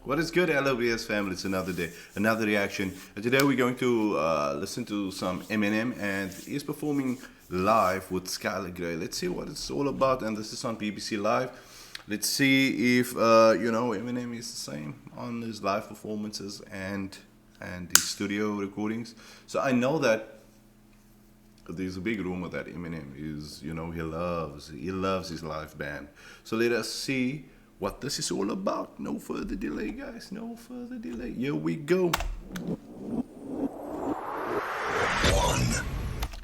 What is good, LOBS family? It's another day, another reaction. And today we're going to listen to some Eminem, and he's performing live with Skylar Grey. Let's see what it's all about, and this is on BBC Live. Let's see if Eminem is the same on his live performances and his studio recordings. So I know that there's a big rumor that Eminem is, he loves his live band. So let us see what this is all about. No further delay, guys. No further delay. Here we go. I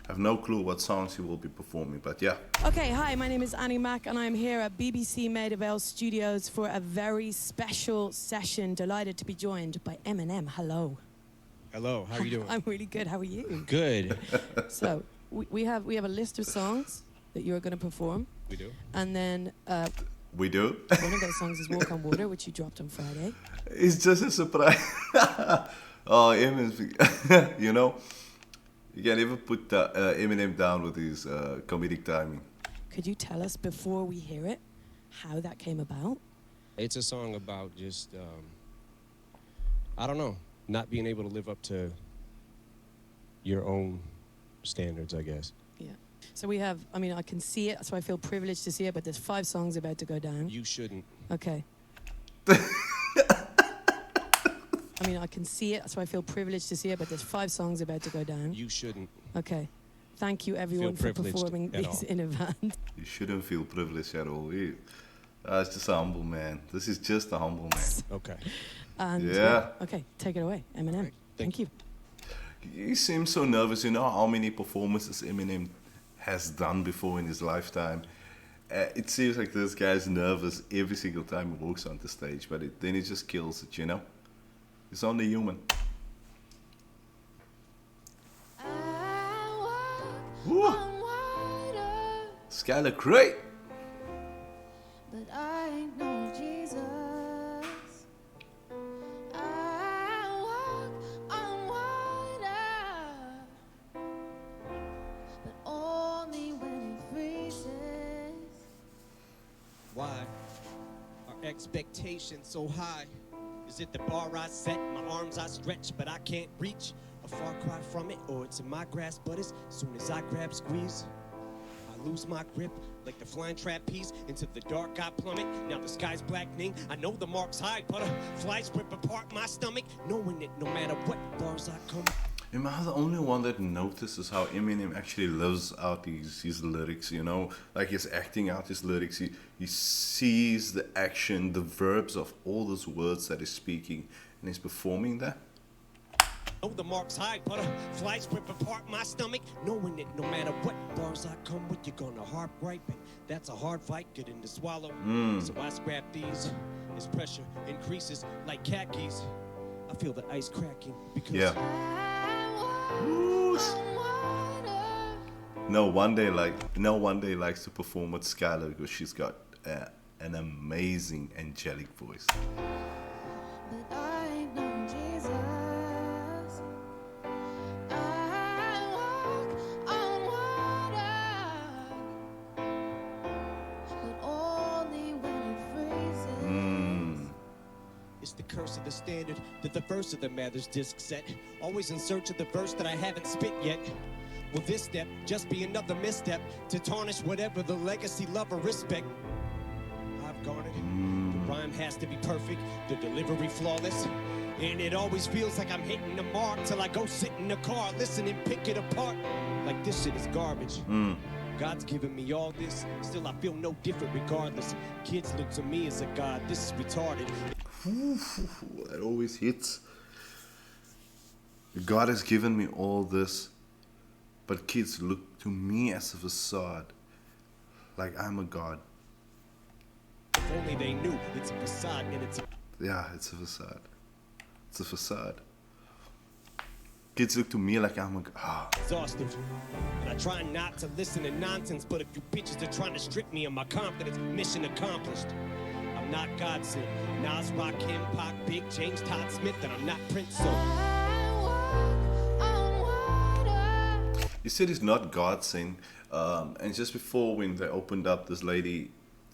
have no clue what songs he will be performing, but yeah. Okay, hi, my name is Annie Mack and I'm here at BBC Maida Studios for a very special session. Delighted to be joined by Eminem. Hello. Hello, how are you doing? I'm really good. How are you? Good. So, we have a list of songs that you're going to perform. We do. And then We do? one of those songs is Walk on Water, which you dropped on Friday. It's just a surprise. Oh, Eminem, you can never put Eminem down with his comedic timing. Could you tell us, before we hear it, how that came about? It's a song about just, I don't know, not being able to live up to your own standards, I guess. Yeah. So we have, I can see it, so I feel privileged to see it, but there's 5 songs about to go down. You shouldn't. Okay. I can see it, so I feel privileged to see it, but there's 5 songs about to go down. You shouldn't. Okay. Thank you, everyone, for performing these in advance. You shouldn't feel privileged at all. It's just a humble man. This is just a humble man. Okay. And, yeah. Okay, take it away, Eminem. Right. Thank you. He seems so nervous. You know how many performances Eminem has done before in his lifetime? It seems like this guy's nervous every single time he walks on the stage, but then he just kills it, He's only human. Woo. Skylar Grey. But I know Jesus. I walk on water, but only when it freezes. Why are expectations so high? Is it the bar I set, my arms I stretch, but I can't reach? A far cry from it, or it's in my grasp, but as soon as I grab, squeeze, I lose my grip, like the flying trapeze. Into the dark I plummet, now the sky's blackening. I know the marks hide, butterflies rip apart my stomach, knowing that no matter what bars I come. Am I the only one that notices how Eminem actually lives out his lyrics, Like he's acting out his lyrics. He sees the action, the verbs of all those words that he's speaking, and he's performing that. Know the marks hide, butterflies rip apart my stomach, knowing that no matter what bars I come with, you're gonna harp right, and that's a hard fight, getting to swallow. So I scrap these, as pressure increases like khakis. I feel the ice cracking because No one day likes to perform with Skylar because she's got an amazing angelic voice. But I know Jesus. I walk on water, but only when it freezes. it's the curse of the standard, that the verse of the Mathers disc set. Always in search of the verse that I haven't spit yet. Will this step just be another misstep to tarnish whatever the legacy, love, or respect I've garnered? The rhyme has to be perfect, the delivery flawless, and it always feels like I'm hitting the mark till I go sit in the car, listen and pick it apart. Like this shit is garbage. God's given me all this, still I feel no different regardless. Kids look to me as a god, this is retarded. That always hits. God has given me all this, but kids look to me as a facade, like I'm a god. If only they knew it's a facade and it's a... Yeah, it's a facade. It's a facade. Kids look to me like I'm a god. exhaustive. And I try not to listen to nonsense, but if you bitches are trying to strip me of my confidence, mission accomplished. I'm not Godson, Nas, Rakim, Pac, Big, James, Todd Smith, and I'm not Prince, so... You said it's not God sing, and just before when they opened up, this lady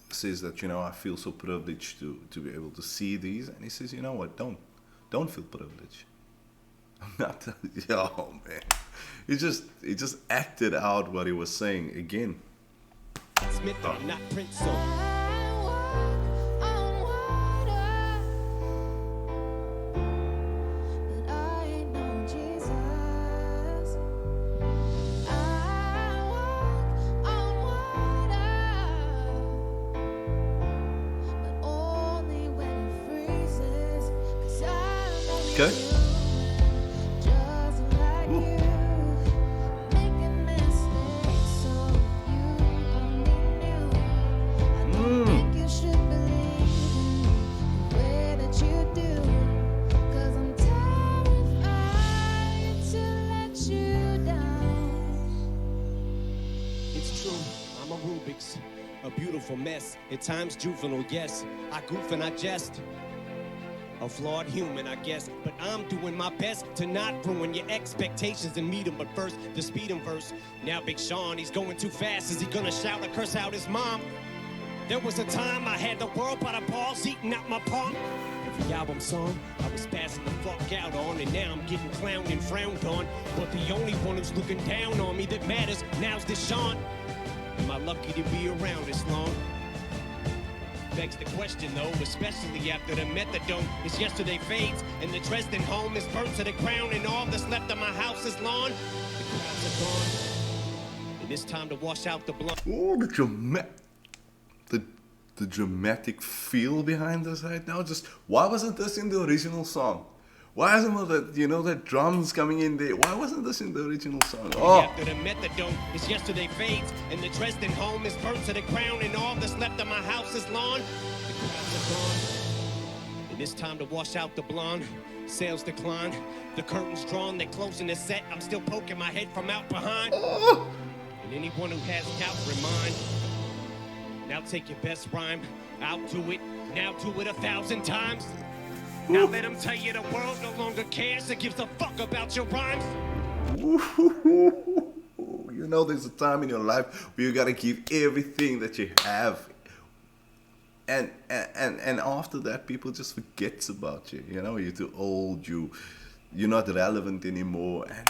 says that, you know, I feel so privileged to be able to see these, and he says, you know what, don't feel privileged. I'm not. Oh man, he just acted out what he was saying again. Smith, I'm not Prince, so I walk on water, but I ain't no Jesus. I walk on water, but only when it freezes. 'Cause I'm only Okay. human, just like Ooh. you, making mistakes, so you only knew. I don't think you should believe in the way that you do, 'cause I'm terrified to let you down. it's true. I'm a Rubik's, a beautiful mess. At times juvenile, yes. I goof and I jest. A flawed human, I guess, but I'm doing my best to not ruin your expectations and meet him. But first, the speed and verse. Now Big Sean, he's going too fast. Is he gonna shout or curse out his mom? There was a time I had the world by the balls eating out my palm. Every album song I was passing the fuck out on, and now I'm getting clowned and frowned on. But the only one who's looking down on me that matters now's this Sean. Am I lucky to be around this long? Begs the question though, especially after the methadone is yesterday fades and the Dresden home is burnt to the ground and all that's left of my house is lawn. The crowds are gone, and it's time to wash out the blood. Oh, the dramatic feel behind this right now. Just why wasn't this in the original song? Why isn't that, you know, that drums coming in there? Why wasn't this in the original song? Oh, After the methadone is yesterday fades and the Dresden home is burnt to the ground and all that's left of my house is lawn. The crowds are gone, and it's time to wash out the blonde. Sales decline, the curtains drawn, they're closing the set. I'm still poking my head from out behind. And anyone who has doubt, remind. Now take your best rhyme, I'll do it. Now do it 1,000 times. Now let them tell you the world no longer cares. It gives a fuck about your rhymes. you know, there's a time in your life where you gotta give everything that you have, and after that, people just forgets about you. You know, you're too old. You're not relevant anymore, and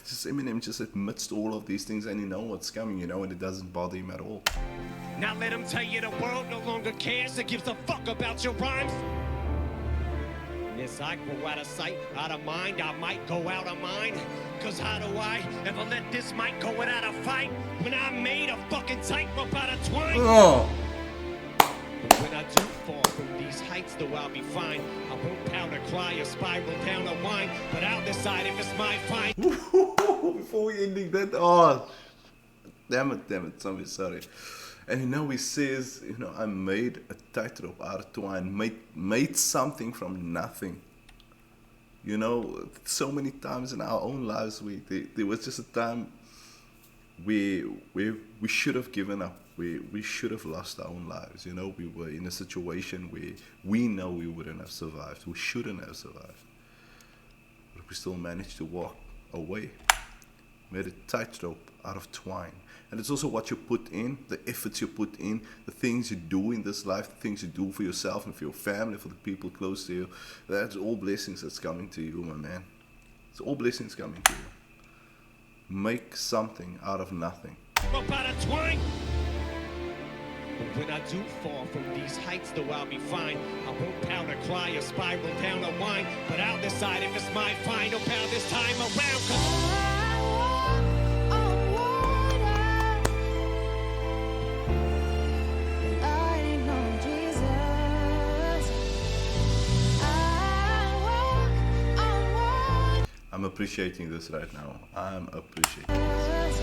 just Eminem just admits to all of these things, and you know what's coming. You know, and it doesn't bother him at all. Now let them tell you the world no longer cares. It gives a fuck about your rhymes. Yes, I go out of sight, out of mind. I might go out of mind. Cause how do I ever let this mic go without a fight? When I made a fucking tightrope out of twine. Oh, But when I do fall from these heights, though I'll be fine. I won't pout or cry or spiral down or whine. But I'll decide if it's my fine. before we ending that, oh, damn it, sorry. And you know, he says, you know, I made a tightrope out of twine, made something from nothing. You know, so many times in our own lives, there was just a time where we should have given up. We should have lost our own lives. You know, we were in a situation where we know we wouldn't have survived. We shouldn't have survived. But we still managed to walk away. Made a tightrope out of twine. And it's also what you put in, the efforts you put in, the things you do in this life, the things you do for yourself and for your family, for the people close to you. That's all blessings that's coming to you, my man. It's all blessings coming to you. Make something out of nothing. Rope out of twine. But when I do fall from these heights, though I'll be fine. I won't pout or cry or spiral down or whine. But I'll decide if it's my final pound this time around. Cause I'm appreciating this right now. I'm appreciating this.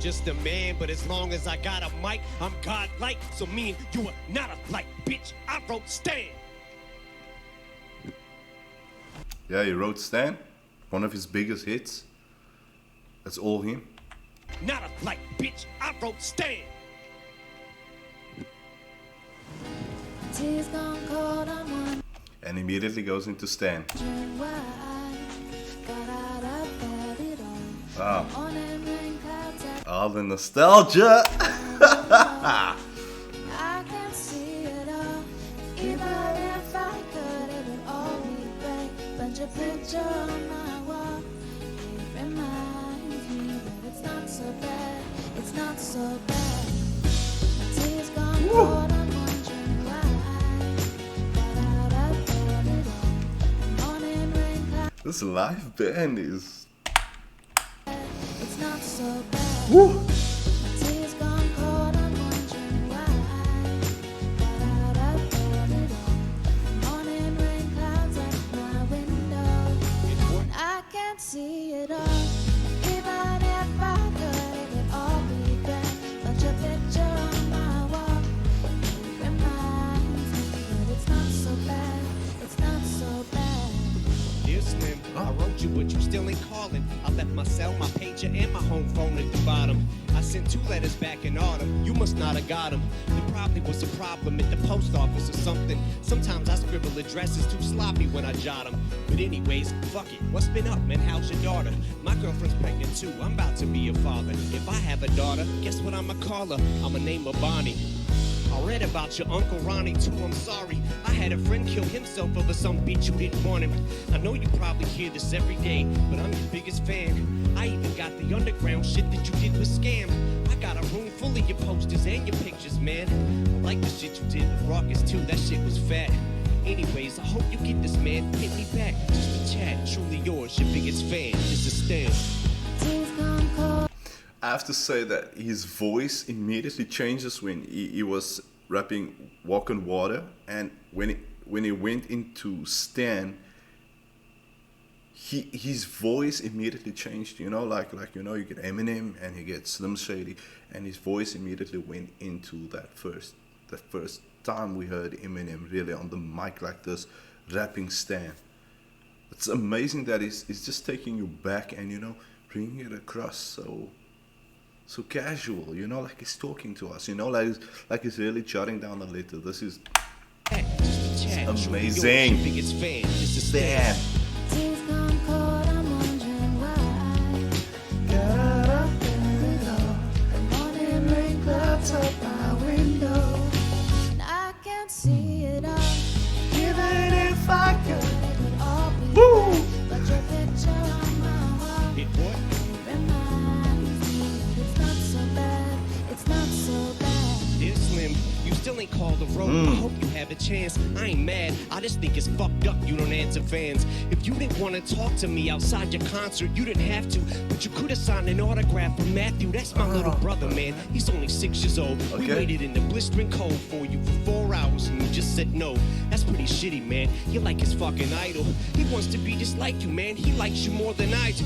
just a man, but as long as I got a mic, I'm godlike. So me and you are not alike, bitch. I wrote Stan. Yeah, he wrote Stan, one of his biggest hits. That's all him. Not alike, bitch. I wrote Stan. Tears gone cold, I'm wondering And immediately goes into Stan. why I got out of it all. Wow. Morning rain clouds up, All the nostalgia. I can see it all. Even if I could, it would all be great. But your picture on my wall, it reminds me that it's not so bad. It's not so bad. My tears gone cold, I'm wondering why I got out of it all. Morning rain clouds, This live band is. it's not so bad. Woo. My tears gone cold, I'm wondering why got out of it all. Morning rain clouds up my window, and I can't see it all. Even if I could, it would all be bad. But your picture on my wall, it reminds me that it's not so bad. It's not so bad. Dear Slim, I wrote you, but you still ain't calling. I left my cell, my pager, and my home phone at the bottom. I sent 2 letters back in autumn. You must not have got them. There probably was a problem at the post office or something. Sometimes I scribble addresses too sloppy when I jot them. But anyways, fuck it. What's been up, man? How's your daughter? My girlfriend's pregnant too. I'm about to be a father. If I have a daughter, guess what I'ma call her? I'ma name her Bonnie. I read about your Uncle Ronnie too, I'm sorry. I had a friend kill himself over some bitch who didn't want him. I know you probably hear this every day, but I'm your biggest fan. I even got the underground shit that you did with Scam. I got a room full of your posters and your pictures, man. I like the shit you did with Raucus too, that shit was fat. Anyways, I hope you get this, man. Hit me back, just a chat. Truly yours, your biggest fan. It's a Stan. Tears gone cold. I have to say that his voice immediately changes when he was rapping Walk on Water, and when he went into Stan, his voice immediately changed. You know, like you know, you get Eminem and you get Slim Shady, and his voice immediately went into the first time we heard Eminem really on the mic like this, rapping Stan. It's amazing that he's just taking you back and, you know, bringing it across so casual, you know, like he's talking to us, you know, like he's really jotting down a letter. This is amazing. Your biggest fan. It's a Stan. Stan. Tears gone cold, I'm wondering why got out of it all. The morning rain clouds up my window, and I can't see it all. Even if I could, it would all be bad. But your picture on my wall, Hit what? it reminds me that it's not so bad. It's not so bad. Dear Slim, you still ain't called a road. I hope you have a chance. I ain't mad. I just think it's fucked up you don't answer fans. If you didn't want to talk to me outside your concert, you didn't have to. But you could have signed an autograph for Matthew. That's my little brother, man. He's only 6 years old. We Okay. waited in the blistering cold for you for 4 hours and you just said no. That's pretty shitty, man. You're like his fucking idol. He wants to be just like you, man. He likes you more than I do.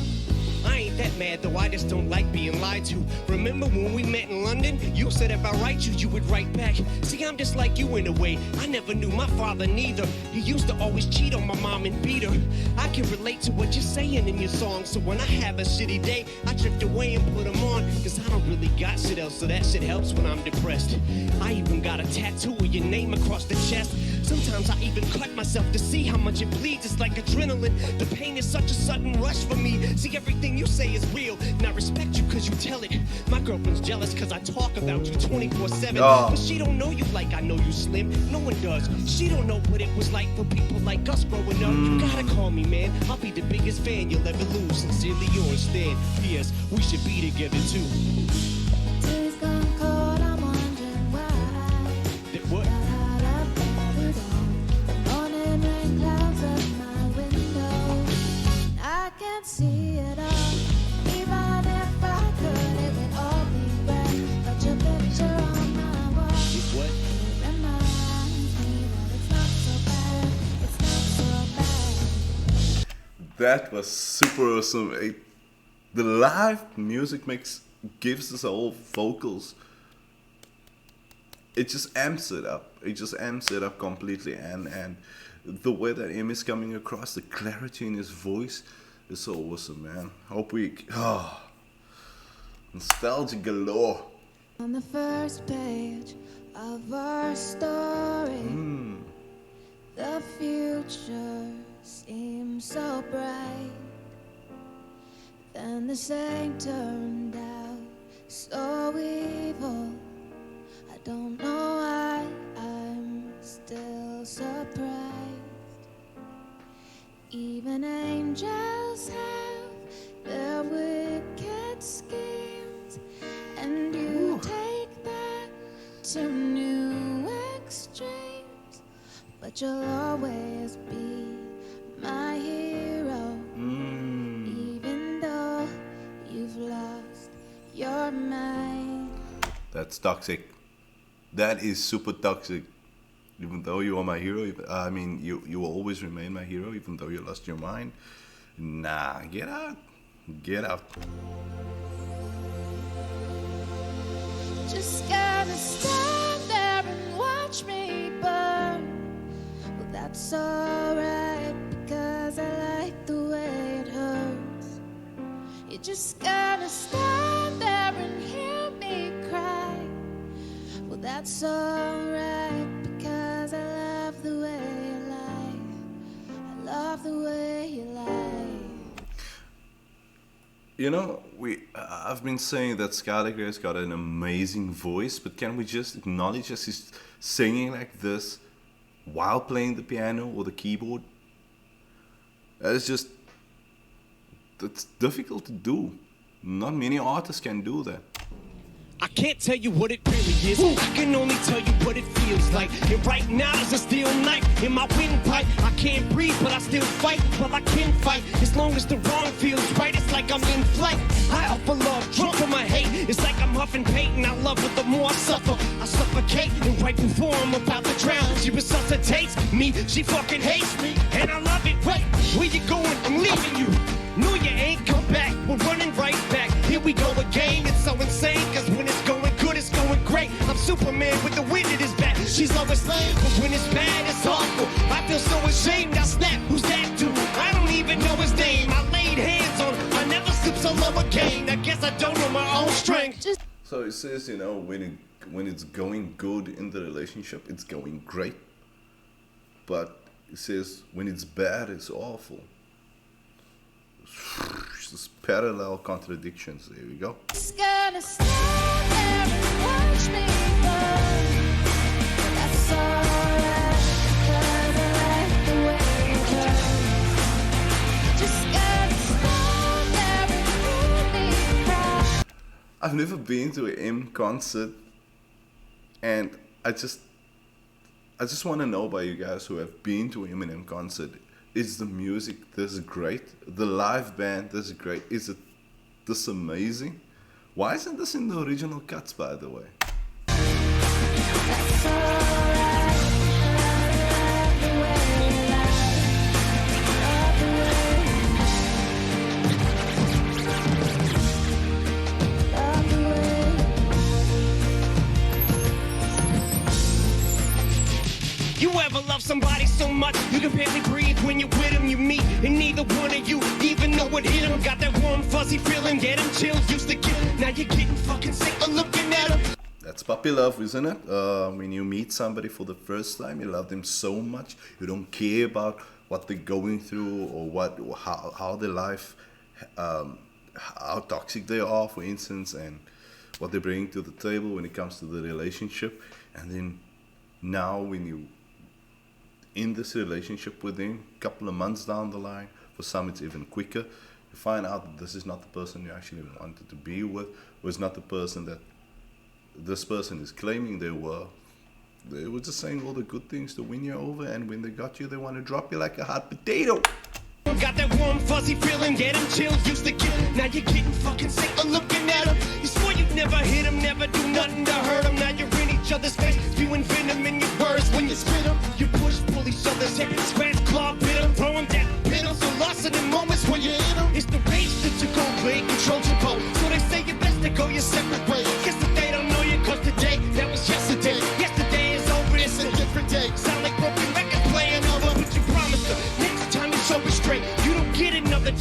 I ain't that mad though, I just don't like being lied to. Remember when we met in London? You said if I write you, you would write back. See, I'm just like you in a way. I never knew my father neither. He used to always cheat on my mom and beat her. I can relate to what you're saying in your song. So when I have a shitty day, I drift away and put them on. Cause I don't really got shit else, so that shit helps when I'm depressed. I even got a tattoo of your name across the chest. Sometimes I even cut myself to see how much it bleeds. It's like adrenaline. The pain is such a sudden rush for me. See, everything you say is real, and I respect you cause you tell it. My girlfriend's jealous cause I talk about you 24/7. Oh. But she don't know you like I know you, Slim. No one does. She don't know what it was like for people like us growing up. You gotta call me, man. I'll be the biggest fan you'll ever lose. Sincerely yours, Stan. P.S. We should be together too. Tears gone cold, I'm wondering why That what? got out of it all. The morning rain clouds up my window, and I can't see it all. Even if I could, it would all be bad. But your picture on my wall, That what? it reminds me that it's not so bad. It's not so bad. That was super awesome. The live music makes gives us whole vocals. It just amps it up. It just amps it up completely. And the way that M is coming across, the clarity in his voice is so awesome, man. Hope we... nostalgia galore. On the first page of our story, the future seems so bright. Then the same turned out so evil. I don't know why I'm still surprised. Even angels have their wicked schemes, and you take that to new extremes. But you'll always be my hero, even though you've lost your mind. That's toxic. That is super toxic. Even though you are my hero, I mean, you will always remain my hero, even though you lost your mind. Nah, get out. Get out. Just gotta stand there and watch me burn. Well, that's alright, because I like the way it hurts. You just gotta stand there and hear me cry. Well, that's alright, because I love the way you lie. I love the way you lie. You know, I've been saying that Skylar Grey's got an amazing voice, but can we just acknowledge that he's singing like this while playing the piano or the keyboard? That's difficult to do. Not many artists can do that. I can't tell you what it really is. I can only tell you what it feels like. And right now there's a steel knife in my windpipe. I can't breathe, but I still fight. Well, I can fight as long as the wrong feels right. It's like I'm in flight. I offer love, drunk from my hate. It's like I'm huffing paint, and I love it. The more I suffer, I suffocate. And right before I'm about to drown, she resuscitates me. She fucking hates me, and I love it. Wait, where you going? I'm leaving you. No, you ain't come back. We're running right back. Here we go again. It's so insane, cause when it's going good, it's going great. I'm Superman with the wind at his back. She's always lame, but when it's bad, it's awful. I feel so ashamed, I snap. Who's that dude? I don't even know his name. I laid hands on him. I never slip so low again. I guess I don't know my own strength. So it says, you know, when it's going good in the relationship, it's going great. But it says when it's bad, it's awful. Just parallel contradictions. There we go. Just gotta stand there and watch me burn. That's alright, because I like the way it hurts. Just gotta stand there and hear me cry. I've never been to an M concert, and I just want to know by you guys who have been to an Eminem concert. Is the music this great? The live band this great? Is it this amazing? Why isn't this in the original cuts, by the way? That's alright, I love the way you lie. Love the way You ever love somebody so much you can barely breathe when you're with them? You meet, and neither one of you even know what hit them. Got that warm, fuzzy feeling, get them chills used to get. Now you're getting fucking sick of looking at them. That's puppy love, isn't it? When you meet somebody for the first time, you love them so much, you don't care about what they're going through or how their life, how toxic they are, for instance, and what they bring to the table when it comes to the relationship. And then now when you in this relationship with them, a couple of months down the line, for some it's even quicker, you find out that this is not the person you actually wanted to be with, or it's not the person that this person is claiming they were. They were just saying all the good things to win you over, and when they got you, they want to drop you like a hot potato. Got that warm, fuzzy feeling, get them chills used to get. Now you're getting fucking sick of looking at them. You swore you'd never hit them, never do nothing to hurt them. Now you're in each other's face, spewing venom in your words. When you spit them, you push, pull each other's hair, scratch, claw, bit them, throw them down, pin them. So lost in the moments when you hit them. It's the rage that you go play, control your boat. So they say you best to go your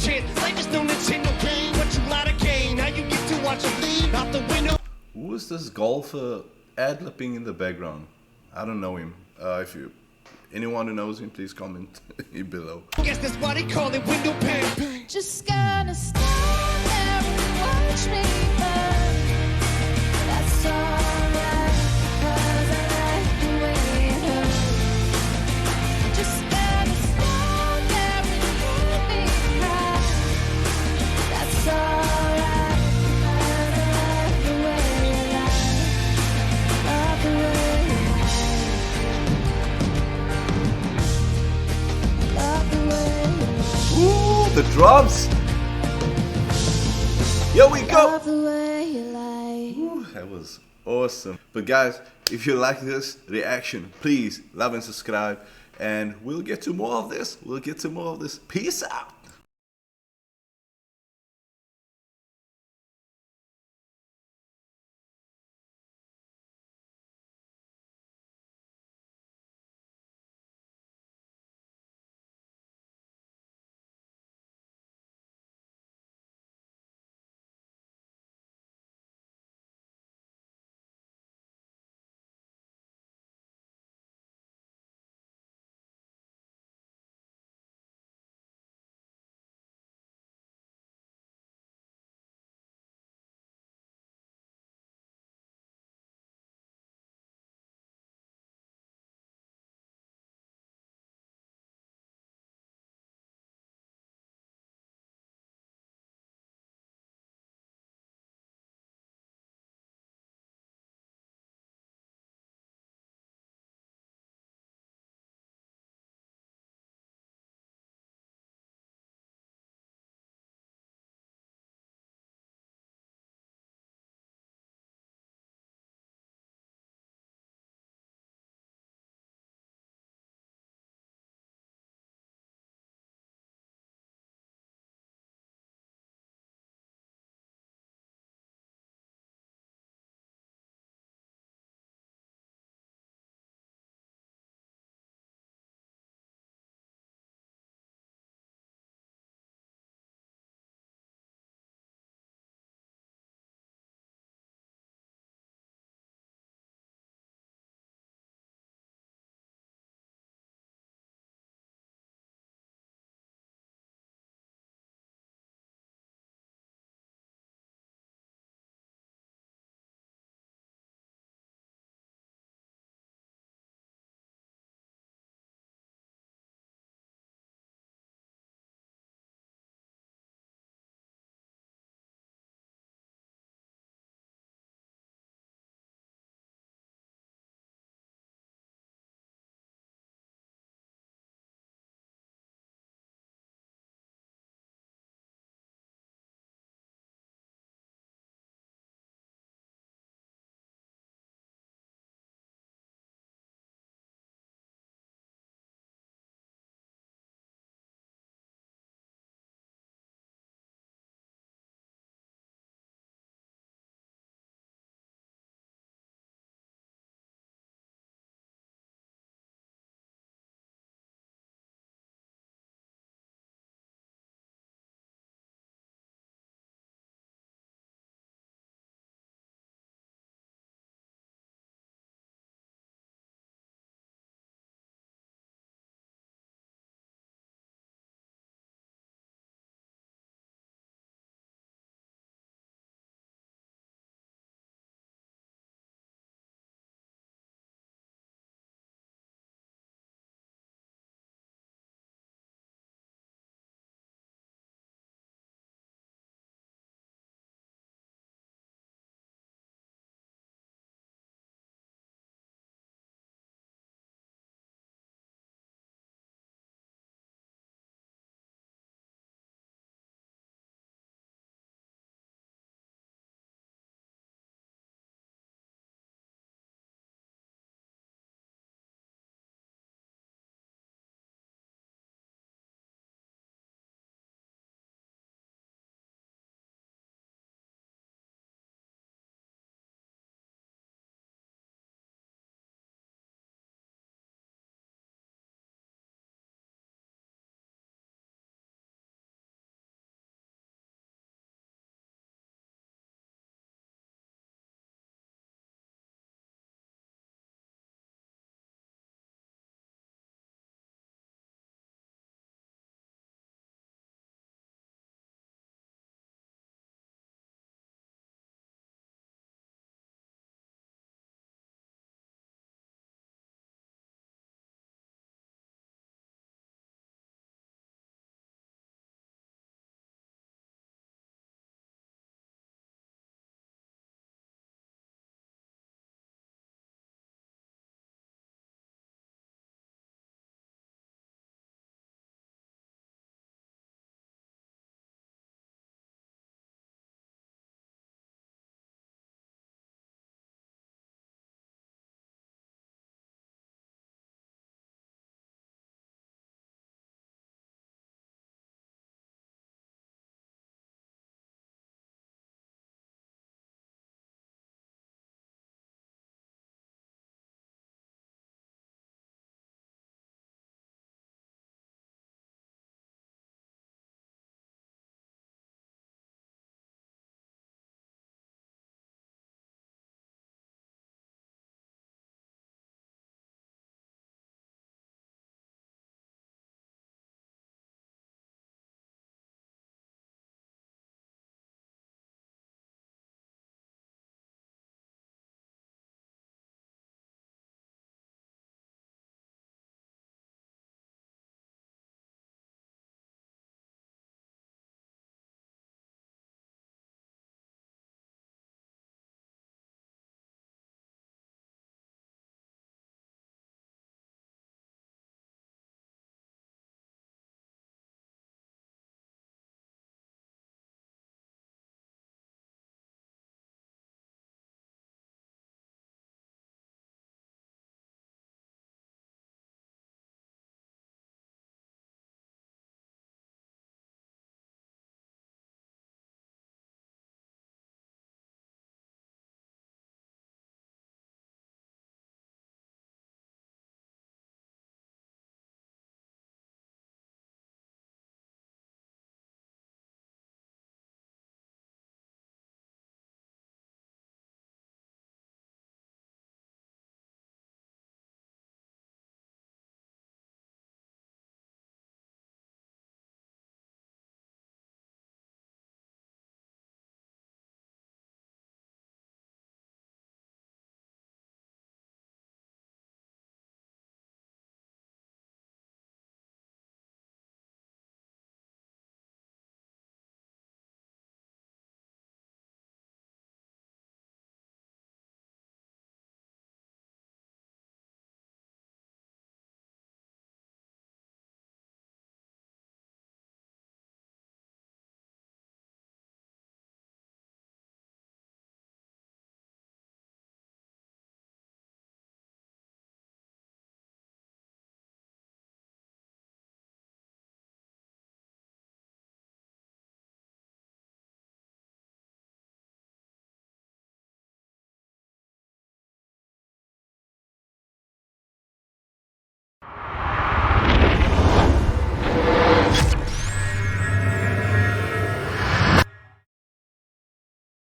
chance. Life is no Nintendo game, but you lot of game. Now you get to watch them leave out the window. Who is this golfer ad-lipping in the background? I don't know him. If anyone who knows him, please comment below. Guess that's why they call it window pane. Just gonna stand there and watch me burn. That's alright, 'cause I like the way it hurts. Just gonna stand there and let me cry. That's alright, 'cause I like the way you lie. Love the way you lie. Love the way you lie. Ooh, the drums! Here we go! Love the way you lie. Ooh, that was awesome. But guys, if you like this reaction, please love and subscribe. And we'll get to more of this. Peace out.